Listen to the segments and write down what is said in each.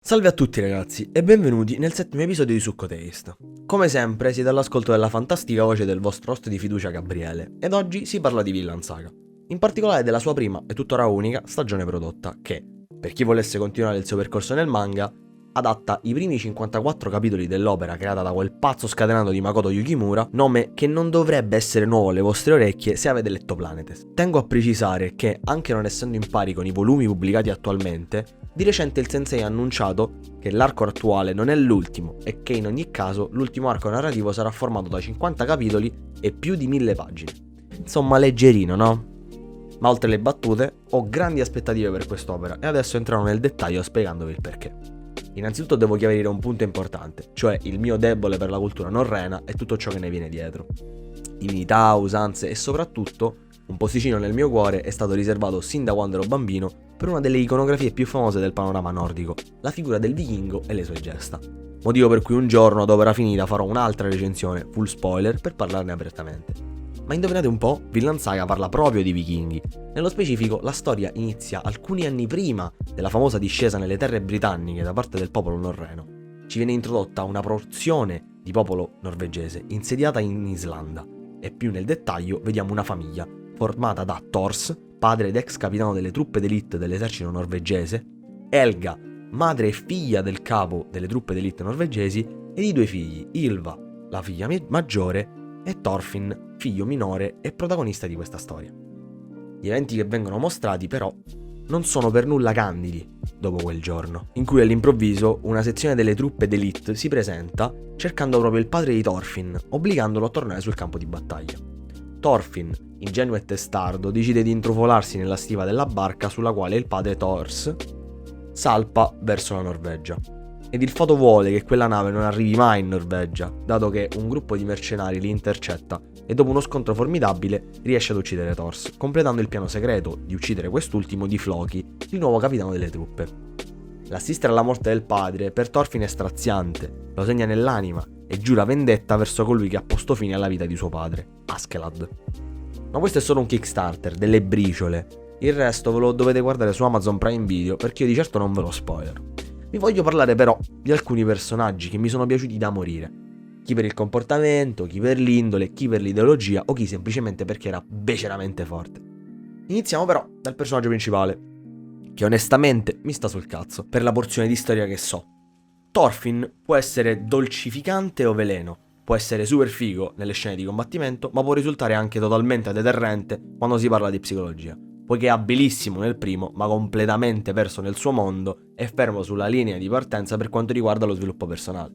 Salve a tutti ragazzi e benvenuti nel settimo episodio di Succo Taste. Come sempre siete all'ascolto della fantastica voce del vostro host di fiducia Gabriele ed oggi si parla di Vinland Saga, in particolare della sua prima e tuttora unica stagione prodotta che, per chi volesse continuare il suo percorso nel manga, adatta i primi 54 capitoli dell'opera creata da quel pazzo scatenato di Makoto Yukimura, nome che non dovrebbe essere nuovo alle vostre orecchie se avete letto Planetes. Tengo a precisare che, anche non essendo in pari con i volumi pubblicati attualmente, di recente il sensei ha annunciato che l'arco attuale non è l'ultimo e che in ogni caso l'ultimo arco narrativo sarà formato da 50 capitoli e più di 1000 pagine. Insomma, leggerino, no? Ma oltre le battute, ho grandi aspettative per quest'opera e adesso entrerò nel dettaglio spiegandovi il perché. Innanzitutto devo chiarire un punto importante, cioè il mio debole per la cultura norrena e tutto ciò che ne viene dietro. Divinità, usanze e soprattutto un posticino nel mio cuore è stato riservato sin da quando ero bambino per una delle iconografie più famose del panorama nordico, la figura del vichingo e le sue gesta. Motivo per cui un giorno, ad opera finita, farò un'altra recensione, full spoiler, per parlarne apertamente. Ma indovinate un po', Vinland Saga parla proprio di vichinghi. Nello specifico, la storia inizia alcuni anni prima della famosa discesa nelle terre britanniche da parte del popolo norreno. Ci viene introdotta una porzione di popolo norvegese insediata in Islanda e più nel dettaglio vediamo una famiglia formata da Thors, padre ed ex capitano delle truppe d'élite dell'esercito norvegese, Helga, madre e figlia del capo delle truppe d'élite norvegesi, e i due figli, Ylva, la figlia maggiore, e Thorfinn, figlio minore e protagonista di questa storia. Gli eventi che vengono mostrati però non sono per nulla candidi dopo quel giorno, in cui all'improvviso una sezione delle truppe d'élite si presenta cercando proprio il padre di Thorfinn, obbligandolo a tornare sul campo di battaglia. Thorfinn, ingenuo e testardo, decide di intrufolarsi nella stiva della barca sulla quale il padre Thors salpa verso la Norvegia. Ed il fato vuole che quella nave non arrivi mai in Norvegia, dato che un gruppo di mercenari li intercetta e dopo uno scontro formidabile riesce ad uccidere Thors, completando il piano segreto di uccidere quest'ultimo di Floki, il nuovo capitano delle truppe. L'assistere alla morte del padre per Thorfinn è straziante, lo segna nell'anima e giura vendetta verso colui che ha posto fine alla vita di suo padre, Askeladd. Ma questo è solo un Kickstarter, delle briciole. Il resto ve lo dovete guardare su Amazon Prime Video perché io di certo non ve lo spoiler. Vi voglio parlare però di alcuni personaggi che mi sono piaciuti da morire. Chi per il comportamento, chi per l'indole, chi per l'ideologia o chi semplicemente perché era beceramente forte. Iniziamo però dal personaggio principale, che onestamente mi sta sul cazzo per la porzione di storia che so. Thorfinn può essere dolcificante o veleno, può essere super figo nelle scene di combattimento, ma può risultare anche totalmente deterrente quando si parla di psicologia, poiché è abilissimo nel primo, ma completamente perso nel suo mondo e fermo sulla linea di partenza per quanto riguarda lo sviluppo personale.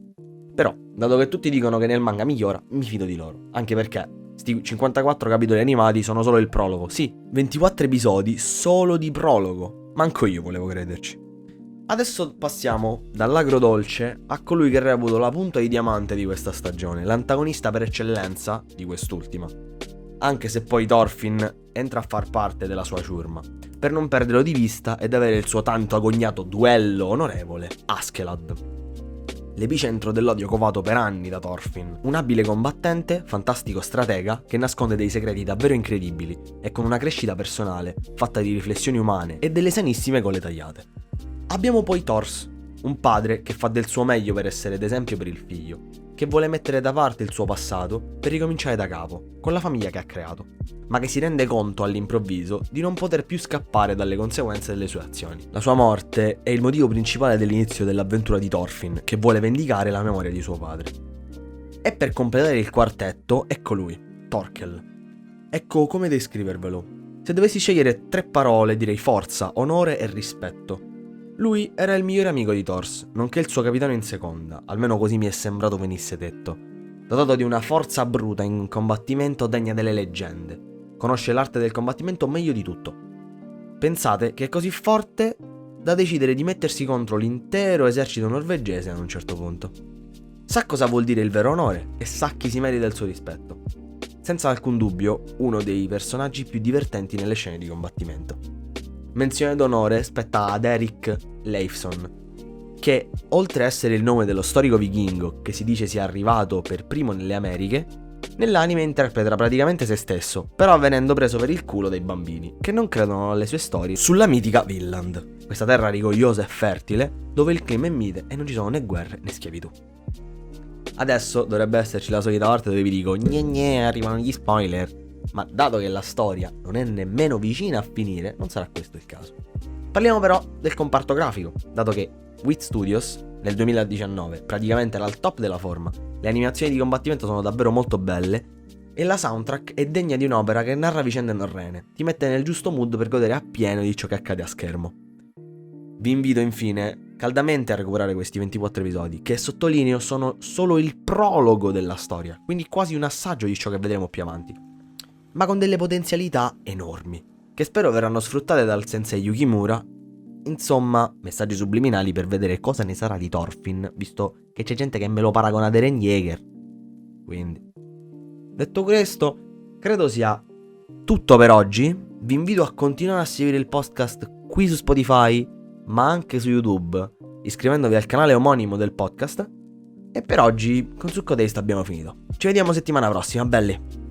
Però, dato che tutti dicono che nel manga migliora, mi fido di loro, anche perché sti 54 capitoli animati sono solo il prologo, sì, 24 episodi solo di prologo, manco io volevo crederci. Adesso passiamo dall'agrodolce a colui che reputo la punta di diamante di questa stagione, l'antagonista per eccellenza di quest'ultima. Anche se poi Thorfinn entra a far parte della sua ciurma, per non perderlo di vista ed avere il suo tanto agognato duello onorevole, Askeladd. L'epicentro dell'odio covato per anni da Thorfinn, un abile combattente, fantastico stratega che nasconde dei segreti davvero incredibili e con una crescita personale fatta di riflessioni umane e delle sanissime gole tagliate. Abbiamo poi Thors, un padre che fa del suo meglio per essere d'esempio per il figlio, che vuole mettere da parte il suo passato per ricominciare da capo, con la famiglia che ha creato, ma che si rende conto all'improvviso di non poter più scappare dalle conseguenze delle sue azioni. La sua morte è il motivo principale dell'inizio dell'avventura di Thorfinn, che vuole vendicare la memoria di suo padre. E per completare il quartetto, ecco lui, Thorkel. Ecco come descrivervelo. Se dovessi scegliere 3 parole direi forza, onore e rispetto. Lui era il migliore amico di Thors, nonché il suo capitano in seconda, almeno così mi è sembrato venisse detto. Dotato di una forza bruta in combattimento degna delle leggende. Conosce l'arte del combattimento meglio di tutto. Pensate che è così forte da decidere di mettersi contro l'intero esercito norvegese ad un certo punto. Sa cosa vuol dire il vero onore e sa chi si merita il suo rispetto. Senza alcun dubbio, uno dei personaggi più divertenti nelle scene di combattimento. Menzione d'onore spetta ad Erik Leifsson, che oltre a essere il nome dello storico vichingo che si dice sia arrivato per primo nelle Americhe, Nell'anime interpreta praticamente se stesso, però venendo preso per il culo dai bambini, che non credono alle sue storie sulla mitica Vinland, questa terra rigogliosa e fertile, dove il clima è mite e non ci sono né guerre né schiavitù. Adesso dovrebbe esserci la solita parte dove vi dico gne arrivano gli spoiler, ma dato che la storia non è nemmeno vicina a finire, non sarà questo il caso. Parliamo però del comparto grafico, dato che Wit Studios nel 2019 praticamente era al top della forma, le animazioni di combattimento sono davvero molto belle e la soundtrack è degna di un'opera che narra vicende norrene, ti mette nel giusto mood per godere appieno di ciò che accade a schermo. Vi invito infine caldamente a recuperare questi 24 episodi, che sottolineo sono solo il prologo della storia, quindi quasi un assaggio di ciò che vedremo più avanti, ma con delle potenzialità enormi, che spero verranno sfruttate dal sensei Yukimura. Insomma, messaggi subliminali per vedere cosa ne sarà di Thorfinn, visto che c'è gente che me lo paragona ad Eren Yeager. Quindi, detto questo, credo sia tutto per oggi. Vi invito a continuare a seguire il podcast qui su Spotify, ma anche su YouTube, iscrivendovi al canale omonimo del podcast. E per oggi con Succo Taste abbiamo finito. Ci vediamo settimana prossima, belli!